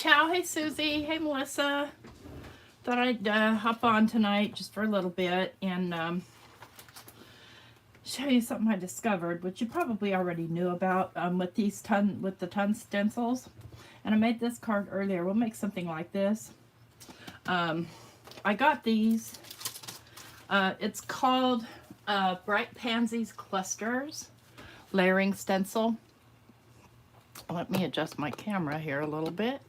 Chow. Hey, Susie. Hey, Melissa. Thought I'd hop on tonight just for a little bit and show you something I discovered, which you probably already knew about with the ton stencils. And I made this card earlier. We'll make something like this. I got these. It's called Bright Pansies Clusters Layering Stencil. Let me adjust my camera here a little bit.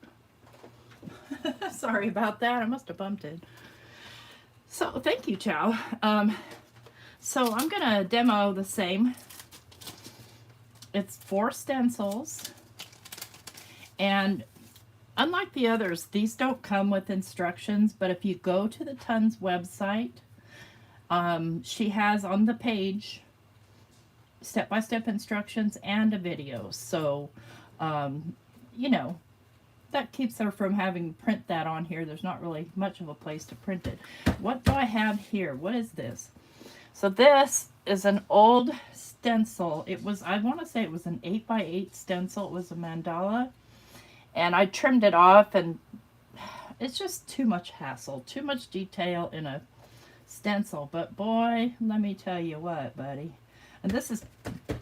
Sorry about that. I must have bumped it. So thank you, Chow. So I'm going to demo the same. It's 4 stencils. And unlike the others, these don't come with instructions, but if you go to the Tons website, she has on the page step-by-step instructions and a video. So, you know, that keeps her from having to print that on here. There's not really much of a place to print it. What do I have here? What is this? So this is an old stencil. It was, I want to say it was an 8x8 stencil. It was a mandala. And I trimmed it off, and it's just too much hassle, too much detail in a stencil. But boy, let me tell you what, buddy. And this is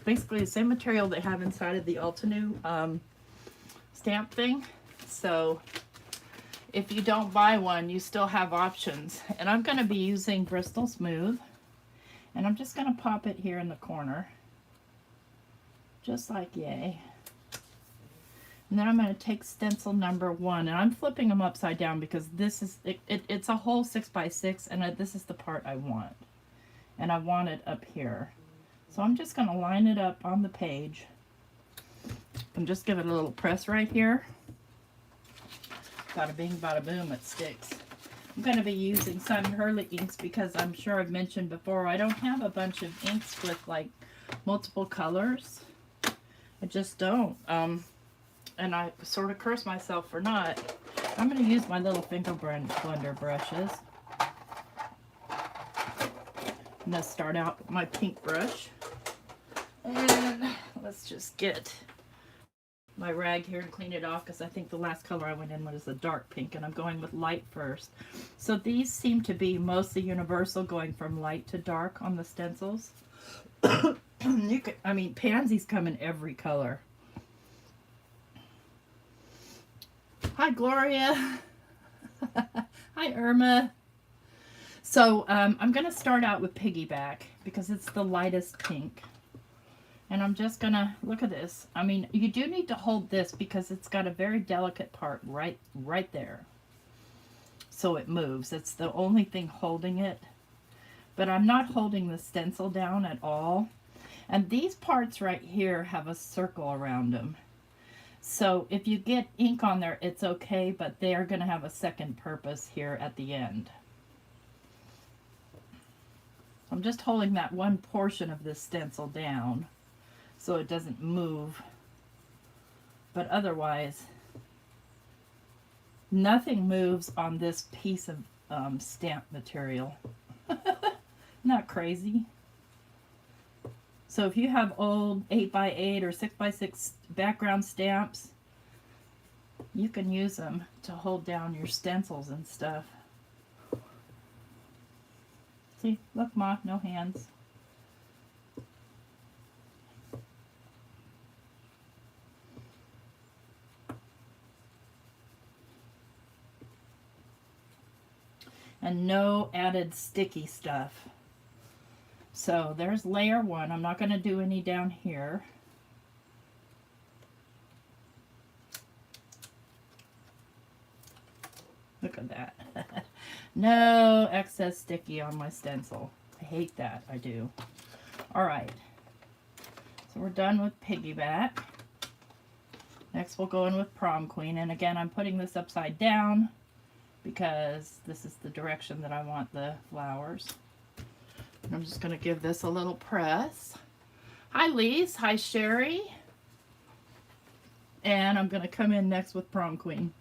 basically the same material they have inside of the Altenew stamp thing. So if you don't buy one, you still have options. And I'm going to be using Bristol Smooth. And I'm just going to pop it here in the corner. Just like yay. And then I'm going to take stencil number 1. And I'm flipping them upside down because this is, it's a whole 6x6. And this is the part I want. And I want it up here. So I'm just going to line it up on the page. And just give it a little press right here. Bada bing, bada boom, it sticks. I'm going to be using Simon Hurley inks because I'm sure I've mentioned before, I don't have a bunch of inks with like multiple colors. I just don't. And I sort of curse myself for not. I'm going to use my little finger blender brushes. I'm going to start out with my pink brush. And let's just get my rag here and clean it off because I think the last color I went in was a dark pink, and I'm going with light first. So these seem to be mostly universal, going from light to dark on the stencils. You could, I mean, pansies come in every color. Hi, Gloria. Hi, Irma. So I'm going to start out with Piggyback because it's the lightest pink. And I'm just going to, look at this. I mean, you do need to hold this because it's got a very delicate part right there. So it moves. It's the only thing holding it. But I'm not holding the stencil down at all. And these parts right here have a circle around them. So if you get ink on there, it's okay, but they are going to have a second purpose here at the end. I'm just holding that one portion of this stencil down so it doesn't move. But otherwise, nothing moves on this piece of stamp material. Not crazy. So if you have old 8x8 or 6x6 background stamps, you can use them to hold down your stencils and stuff. See, look, Ma, no hands. And no added sticky stuff. So there's layer 1. I'm not going to do any down here. Look at that. No excess sticky on my stencil. I hate that. I do. All right. So we're done with Piggyback. Next we'll go in with Prom Queen. And again, I'm putting this upside down because this is the direction that I want the flowers. And I'm just going to give this a little press. Hi, Lise. Hi, Sherry. And I'm going to come in next with Prom Queen.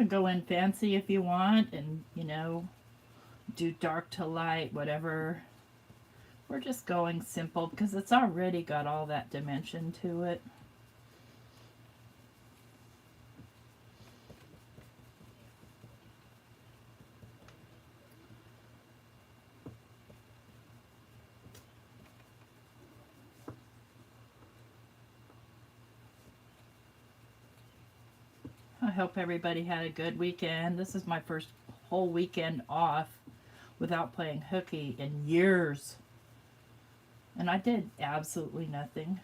can go in fancy if you want and, you know, do dark to light, whatever. We're just going simple because it's already got all that dimension to it. I hope everybody had a good weekend. This is my first whole weekend off without playing hooky in years. And I did absolutely nothing.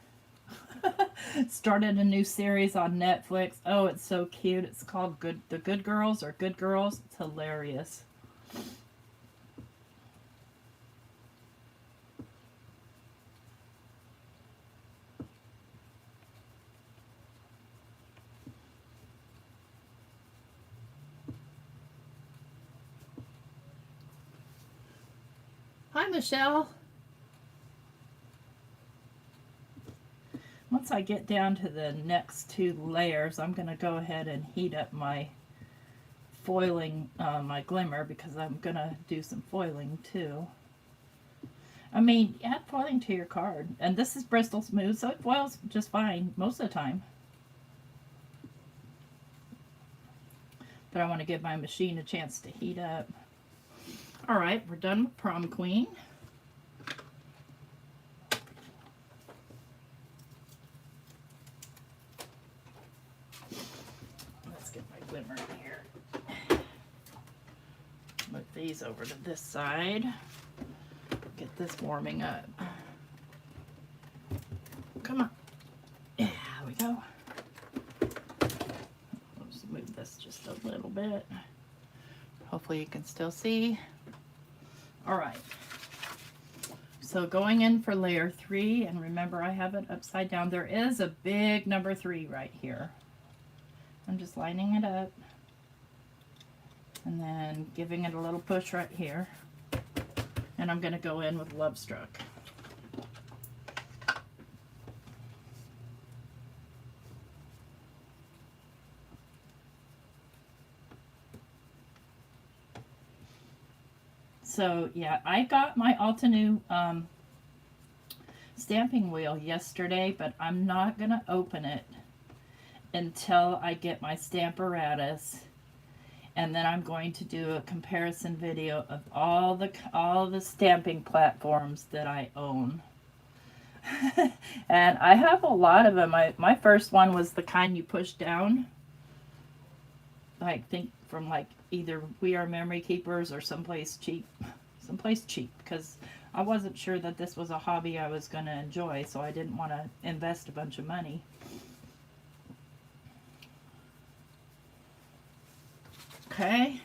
Started a new series on Netflix. Oh, it's so cute. It's called The Good Girls or Good Girls. It's hilarious. Hi, Michelle. Once I get down to the next two layers, I'm going to go ahead and heat up my foiling, my glimmer, because I'm going to do some foiling too. I mean, add foiling to your card. And this is Bristol Smooth, so it foils just fine most of the time. But I want to give my machine a chance to heat up. All right, we're done with Prom Queen. Let's get my glimmer in here. Move these over to this side. Get this warming up. Come on. Yeah, there we go. Let's move this just a little bit. Hopefully you can still see. All right. So going in for layer 3, and remember I have it upside down. There is a big number 3 right here. I'm just lining it up and then giving it a little push right here. And I'm going to go in with Love Struck. So yeah, I got my Altenew stamping wheel yesterday, but I'm not going to open it until I get my Stamparatus. And then I'm going to do a comparison video of all the stamping platforms that I own. And I have a lot of them. My first one was the kind you push down. I think from like either We Are Memory Keepers or someplace cheap, because I wasn't sure that this was a hobby I was going to enjoy, so I didn't want to invest a bunch of money. Okay.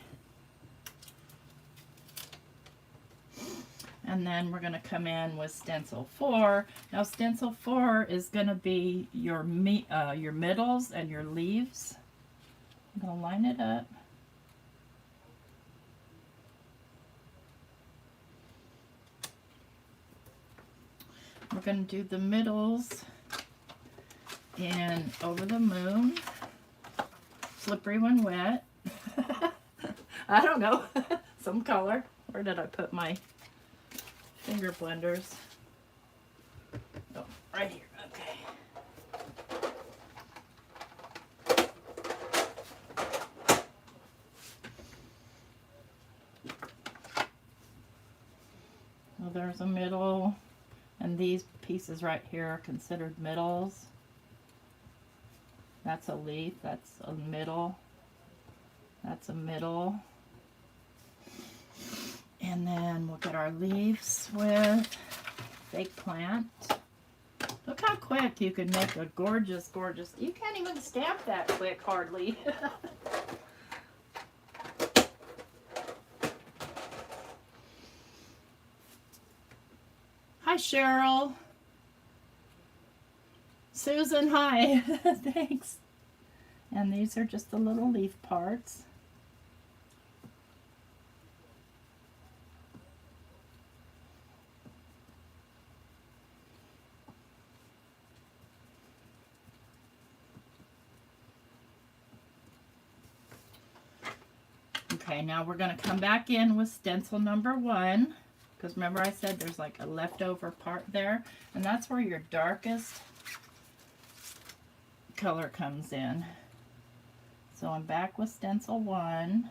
And then we're going to come in with stencil 4. Now stencil 4 is going to be your middles and your leaves. I'm going to line it up. We're going to do the middles in Over the Moon, Slippery When Wet. I don't know, some color. Where did I put my finger blenders? Oh, right here. Okay. Well, there's a middle, and these pieces right here are considered middles. That's a leaf, that's a middle, that's a middle. And then we'll get our leaves with Fake Plant. Look how quick you can make a gorgeous, gorgeous, you can't even stamp that quick hardly. Hi Cheryl. Susan, hi. Thanks. And these are just the little leaf parts. Okay, now we're going to come back in with stencil number 1. Because remember I said there's like a leftover part there. And that's where your darkest color comes in. So I'm back with stencil 1.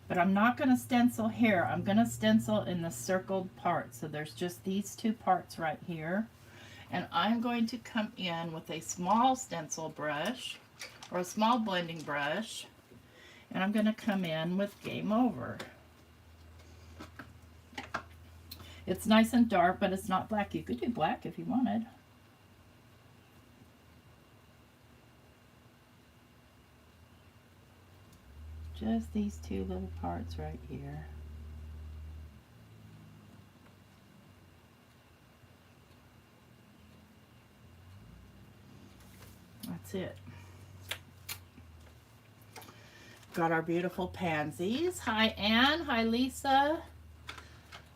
But I'm not going to stencil here. I'm going to stencil in the circled part. So there's just these 2 parts right here. And I'm going to come in with a small stencil brush or a small blending brush. And I'm going to come in with Game Over. It's nice and dark, but it's not black. You could do black if you wanted. Just these 2 little parts right here. That's it. Got our beautiful pansies. Hi Anne, hi Lisa,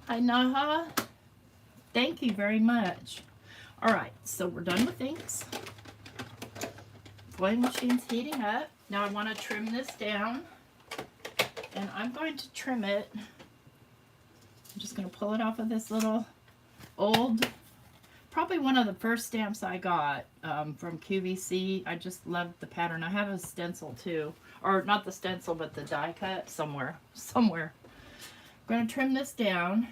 hi Naha. Thank you very much. All right, so we're done with inks. Foiling machine's heating up. Now I want to trim this down. And I'm going to trim it. I'm just going to pull it off of this little old, probably one of the first stamps I got from QVC. I just loved the pattern. I have a stencil too. Or not the stencil, but the die cut somewhere. I'm going to trim this down.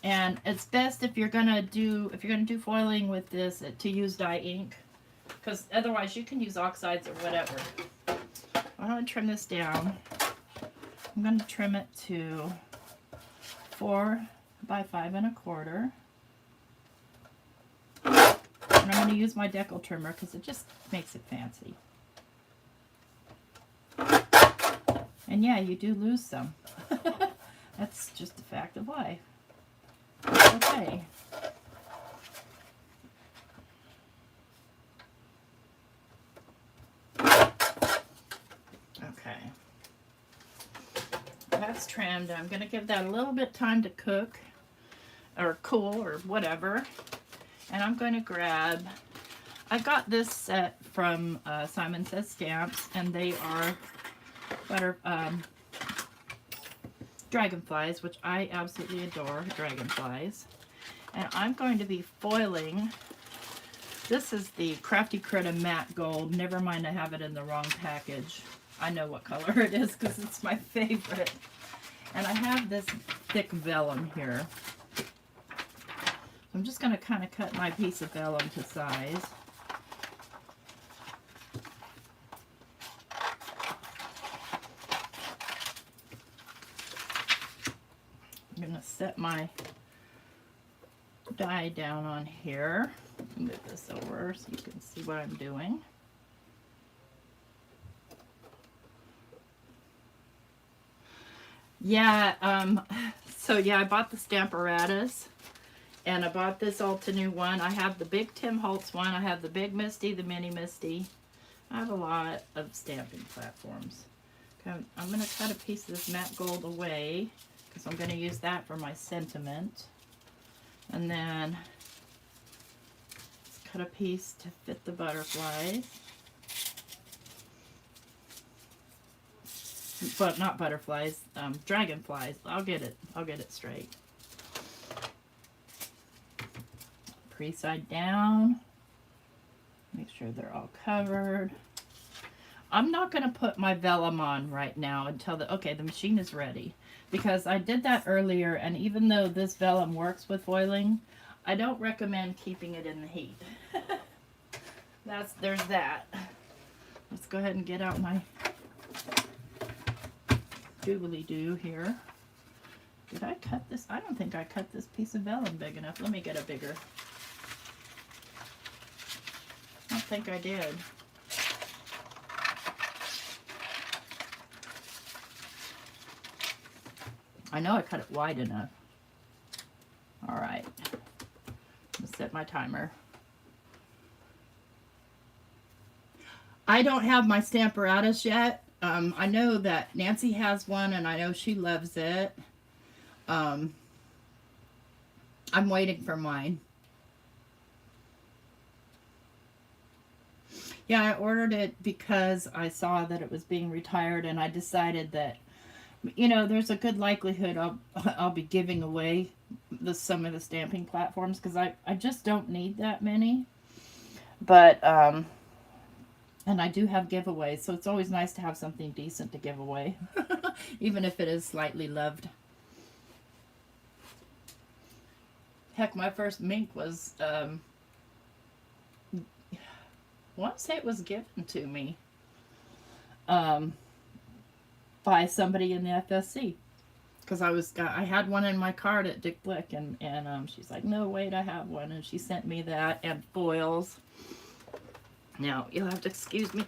And it's best if you're going to do foiling with this to use dye ink. Because otherwise you can use oxides or whatever. I'm going to trim this down. I'm going to trim it to 4 by 5 1/4. And I'm going to use my decal trimmer because it just makes it fancy. And yeah, you do lose some. That's just a fact of life. Okay. Okay. That's trimmed. I'm going to give that a little bit time to cook or cool or whatever. And I'm going to grab, I got this set from Simon Says Stamps, and they are dragonflies, which I absolutely adore, dragonflies. And I'm going to be foiling. This is the Crafty Critter Matte Gold. Never mind, I have it in the wrong package. I know what color it is because it's my favorite. And I have this thick vellum here. I'm just going to kind of cut my piece of vellum to size. I'm going to set my die down on here. Move this over so you can see what I'm doing. Yeah, so yeah, I bought the Stamparatus, and I bought this Altenew one. I have the big Tim Holtz one. I have the big Misty, the mini Misty. I have a lot of stamping platforms. Okay, I'm going to cut a piece of this matte gold away because I'm going to use that for my sentiment. And then let's cut a piece to fit the butterflies. But not butterflies, dragonflies. I'll get it straight. Pre-side down. Make sure they're all covered. I'm not going to put my vellum on right now until the machine is ready. Because I did that earlier, and even though this vellum works with foiling, I don't recommend keeping it in the heat. There's that. Let's go ahead and get out my doobly-doo here. Did I cut this? I don't think I cut this piece of vellum big enough. Let me get a bigger. I don't think I did. I know I cut it wide enough. All right. Let's set my timer. I don't have my Stamparatus yet. I know that Nancy has one, and I know she loves it. I'm waiting for mine. Yeah, I ordered it because I saw that it was being retired, and I decided that, you know, there's a good likelihood I'll be giving away some of the stamping platforms because I just don't need that many. But and I do have giveaways, so it's always nice to have something decent to give away, even if it is slightly loved. Heck, my first mink was I want to say it was given to me um, by somebody in the FSC. Because I had one in my cart at Dick Blick, and she's like, no, wait, I have one. And she sent me that and foils. Now, you'll have to excuse me.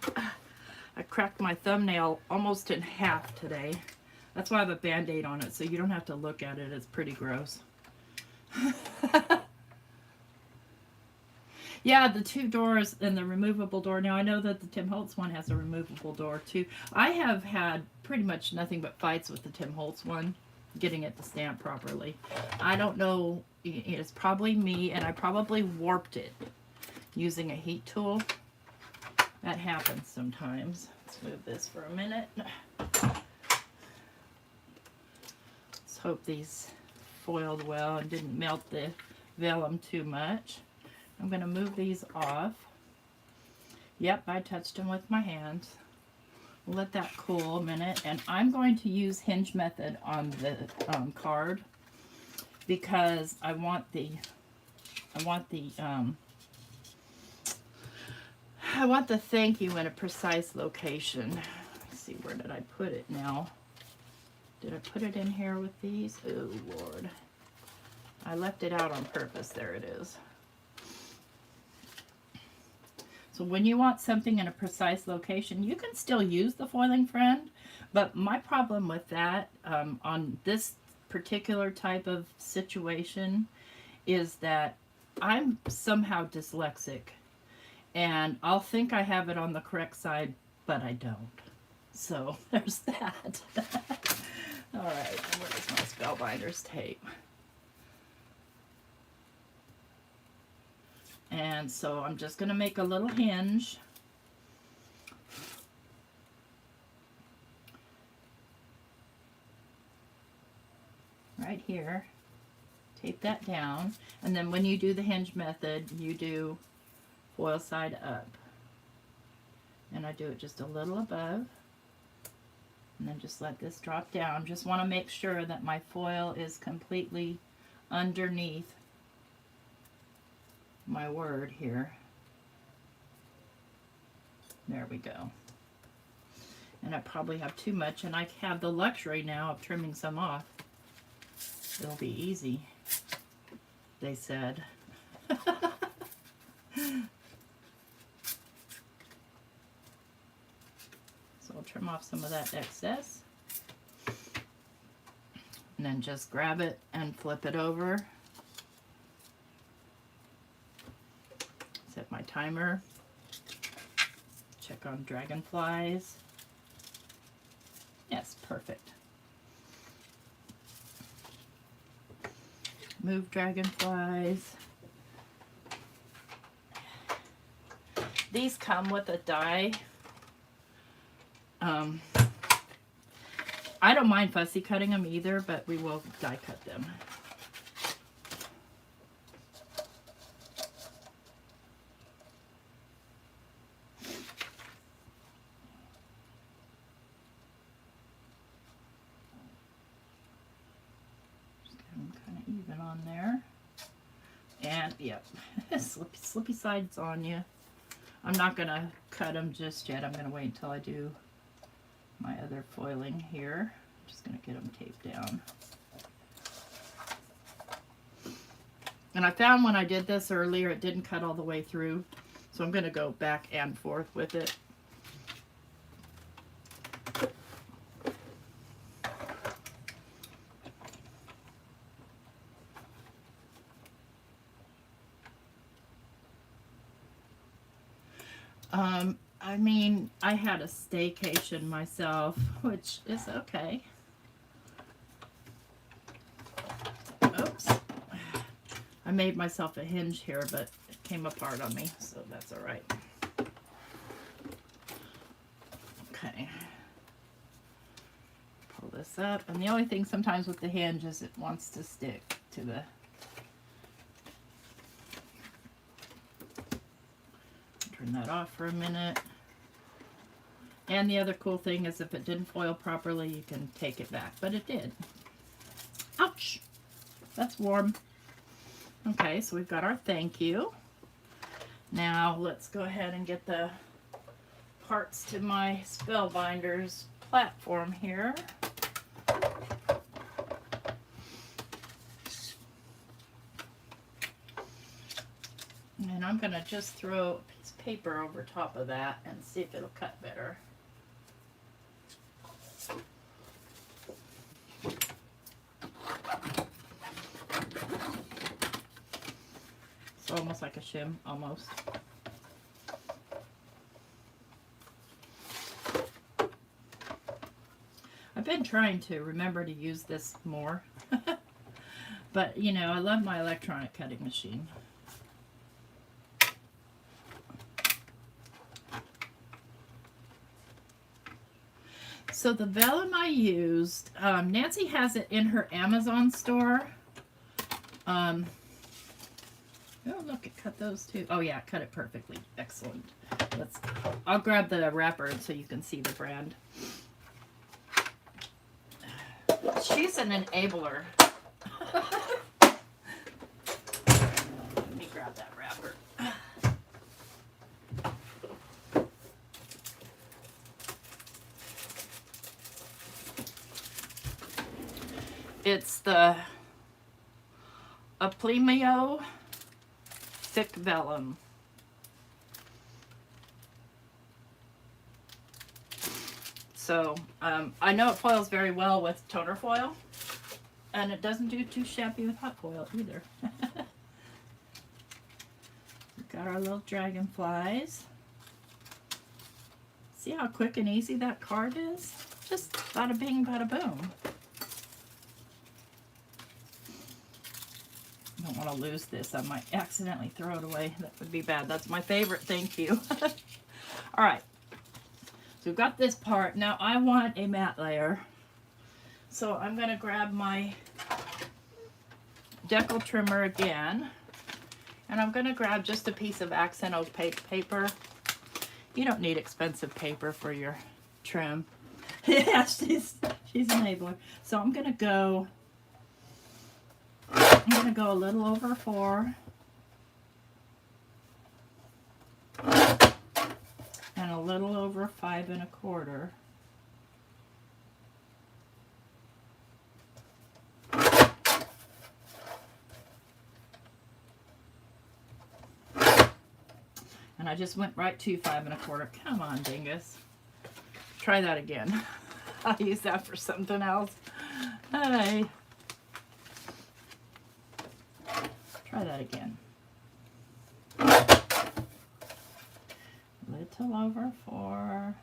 I cracked my thumbnail almost in half today. That's why I have a Band-Aid on it, so you don't have to look at it. It's pretty gross. Yeah, the two doors and the removable door. Now, I know that the Tim Holtz one has a removable door, too. I have had pretty much nothing but fights with the Tim Holtz one, getting it to stamp properly. I don't know. It's probably me, and I probably warped it using a heat tool. That happens sometimes. Let's move this for a minute. Let's hope these foiled well and didn't melt the vellum too much. I'm going to move these off. Yep, I touched them with my hands. We'll let that cool a minute. And I'm going to use hinge method on the card because I want the thank you in a precise location. Let's see, where did I put it now? Did I put it in here with these? Oh, Lord. I left it out on purpose. There it is. So when you want something in a precise location, you can still use the foiling friend, but my problem with that on this particular type of situation is that I'm somehow dyslexic, and I'll think I have it on the correct side, but I don't. So there's that. All right, and where's my Spellbinders tape? And so I'm just going to make a little hinge. Right here. Tape that down. And then when you do the hinge method, you do foil side up. And I do it just a little above. And then just let this drop down. Just want to make sure that my foil is completely underneath my word here. There we go. And I probably have too much, and I have the luxury now of trimming some off. It'll be easy, they said. So I'll trim off some of that excess. And then just grab it and flip it over. Set my timer. Check on dragonflies. Yes, perfect. Move dragonflies. These come with a die. I don't mind fussy cutting them either, but we will die cut them. On there, and yep, slippy sides on you. I'm not gonna cut them just yet. I'm gonna wait until I do my other foiling here. I'm just gonna get them taped down. And I found when I did this earlier, it didn't cut all the way through, so I'm gonna go back and forth with it. I mean, I had a staycation myself, which is okay. Oops. I made myself a hinge here, but it came apart on me, so that's all right. Okay. Pull this up. And the only thing sometimes with the hinge is it wants to stick to the... Turn that off for a minute. And the other cool thing is if it didn't foil properly, you can take it back. But it did. Ouch! That's warm. Okay, so we've got our thank you. Now let's go ahead and get the parts to my Spellbinders platform here. And I'm going to just throw a piece of paper over top of that and see if it'll cut better. It's almost like a shim, almost. I've been trying to remember to use this more. But, you know, I love my electronic cutting machine. So the vellum I used, Nancy has it in her Amazon store. Oh, look, it cut those too. Oh yeah, it cut it perfectly. Excellent. I'll grab the wrapper so you can see the brand. She's an enabler. Let me grab that wrapper. It's the Aplemio thick vellum. So I know it foils very well with toner foil, and it doesn't do too shabby with hot foil either. We've got our little dragonflies. See how quick and easy that card is? Just bada bing, bada boom. I don't want to lose this. I might accidentally throw it away. That would be bad. That's my favorite. Thank you. All right. So we've got this part. Now I want a matte layer. So I'm going to grab my decal trimmer again. And I'm going to grab just a piece of accent opaque paper. You don't need expensive paper for your trim. Yeah, she's an enabler. So I'm going to go a little over 4. And a little over 5 1/4. And I just went right to 5 1/4. Come on, dingus. Try that again. I'll use that for something else. Hey. Try that again. Little over 4.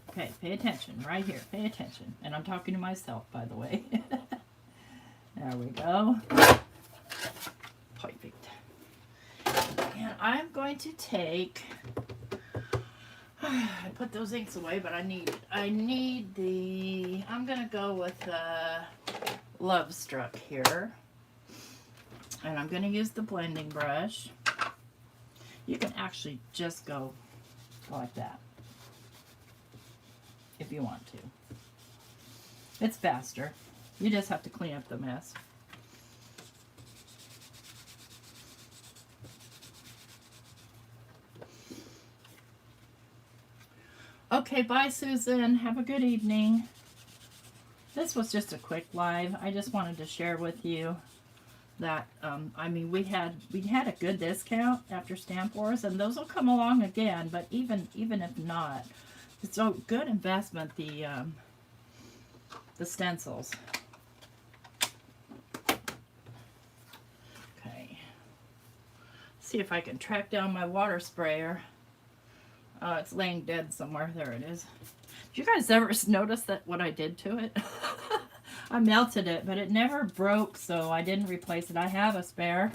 Okay, pay attention right here. Pay attention. And I'm talking to myself, by the way. There we go. Perfect. And I'm going to take... I put those inks away, but I need the... I'm going to go with the Love Struck here. And I'm going to use the blending brush. You can actually just go like that if you want to. It's faster. You just have to clean up the mess. Okay, bye Susan. Have a good evening. This was just a quick live. I just wanted to share with you that I mean we had a good discount after Stamp Wars, and those will come along again. But even if not, it's a good investment. The stencils. Okay. See if I can track down my water sprayer. Oh, it's laying dead somewhere. There it is. Did you guys ever notice that what I did to it? I melted it, but it never broke, so I didn't replace it. I have a spare.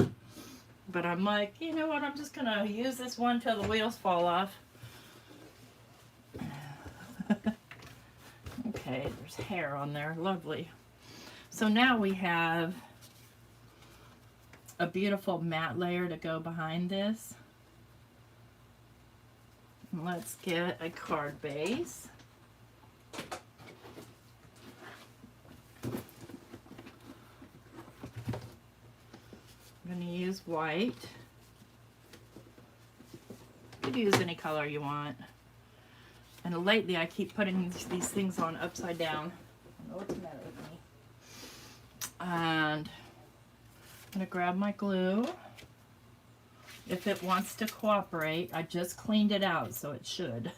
But I'm like, you know what, I'm just gonna use this one till the wheels fall off. Okay, there's hair on there, lovely. So now we have a beautiful matte layer to go behind this. Let's get a card base. I'm going to use white. You could use any color you want. And lately I keep putting these things on upside down. I don't know what's the matter with me. And I'm going to grab my glue. If it wants to cooperate, I just cleaned it out, so it should.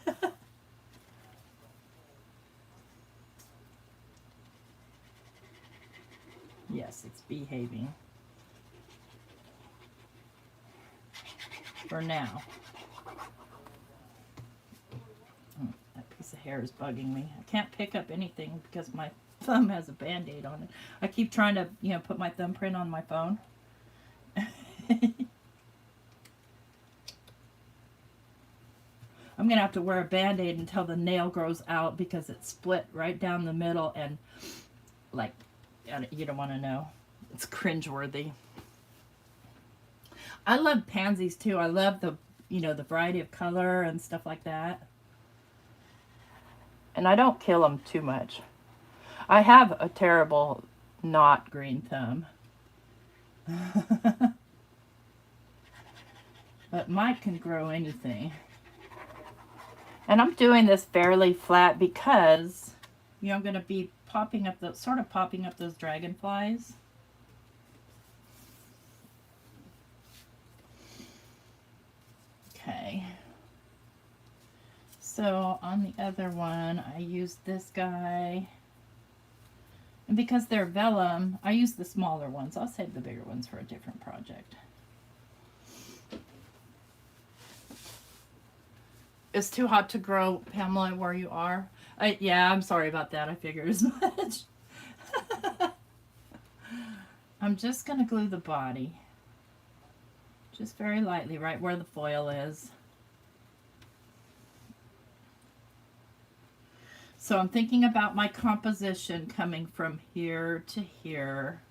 Yes, it's behaving. For now. That piece of hair is bugging me. I can't pick up anything because my thumb has a band-aid on it. I keep trying to, you know, put my thumbprint on my phone. I'm going to have to wear a band-aid until the nail grows out because it's split right down the middle and, like, you don't want to know. It's cringeworthy. I love pansies too. I love the, you know, the variety of color and stuff like that. And I don't kill them too much. I have a terrible not green thumb. But Mike can grow anything. And I'm doing this fairly flat because, you know, I'm going to be popping up the, sort of popping up those dragonflies. Okay. So on the other one, I used this guy. And because they're vellum, I use the smaller ones. I'll save the bigger ones for a different project. It's too hot to grow, Pamela, where you are. Yeah, I'm sorry about that. I figured as much. I'm just going to glue the body. Just very lightly, right where the foil is. So I'm thinking about my composition coming from here to here.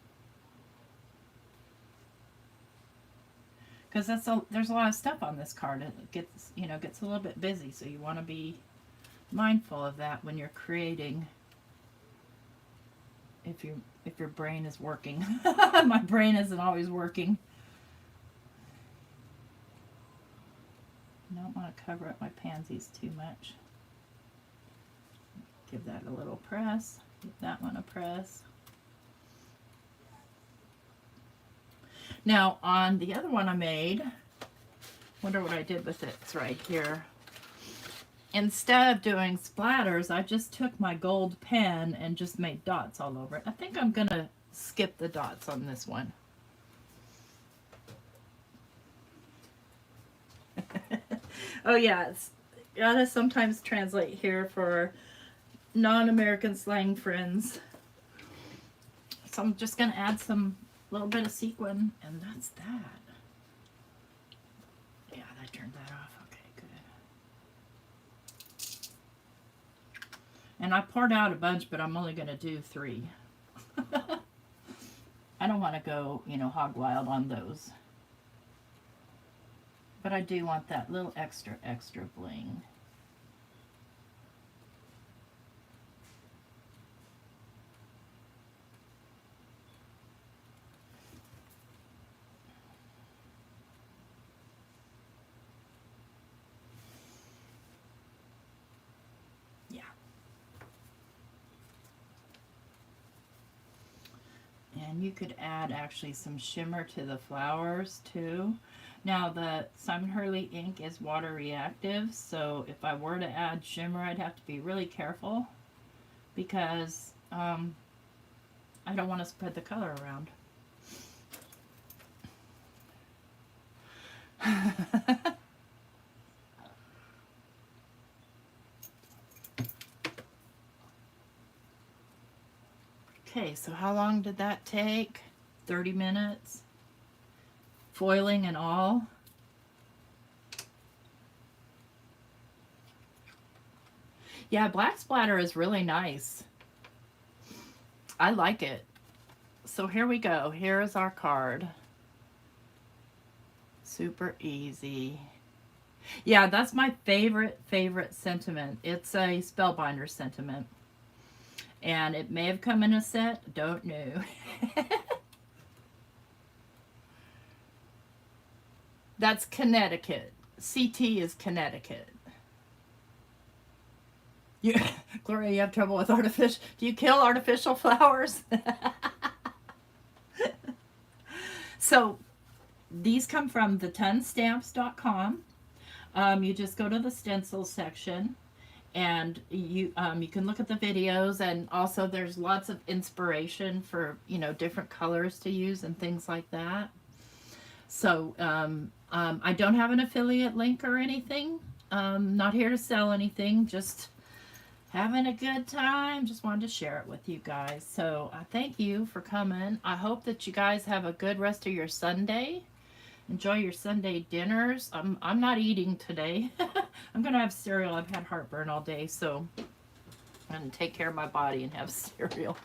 Because there's a lot of stuff on this card. It gets, you know, gets a little bit busy, so you want to be mindful of that when you're creating. If your brain is working. My brain isn't always working. I don't want to cover up my pansies too much. Give that a little press. Give that one a press. Now, on the other one I made, wonder what I did with it. It's right here. Instead of doing splatters, I just took my gold pen and just made dots all over it. I think I'm going to skip the dots on this one. Oh, yeah. It's gotta sometimes translate here for non-American slang friends. So I'm just going to add some little bit of sequin, and that's that. Yeah, that turned that off. Okay, good. And I poured out a bunch, but I'm only going to do 3. I don't want to go, you know, hog wild on those. But I do want that little extra bling. And you could add actually some shimmer to the flowers too. Now the Simon Hurley ink is water reactive, so if I were to add shimmer, I'd have to be really careful because I don't want to spread the color around. Okay, so how long did that take? 30 minutes? foiling and all. Yeah, black splatter is really nice. I like it. So here we go. Here is our card. Super easy. Yeah, that's my favorite sentiment. It's a Spellbinder sentiment. And it may have come in a set. Don't know. That's Connecticut. CT is Connecticut. Gloria, you have trouble with artificial... Do you kill artificial flowers? So, these come from theTonstamps.com. You just go to the stencil section, and you can look at the videos, and also there's lots of inspiration for, you know, different colors to use and things like that. So, I don't have an affiliate link or anything. Not here to sell anything, just having a good time. Just wanted to share it with you guys. So I thank you for coming. I hope that you guys have a good rest of your Sunday. Enjoy your Sunday dinners. I'm not eating today. I'm gonna have cereal. I've had heartburn all day, so I'm gonna take care of my body and have cereal.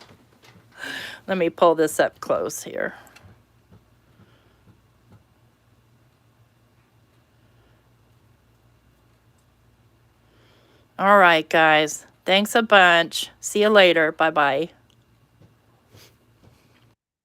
Let me pull this up close here. All right, guys. Thanks a bunch. See you later. Bye-bye.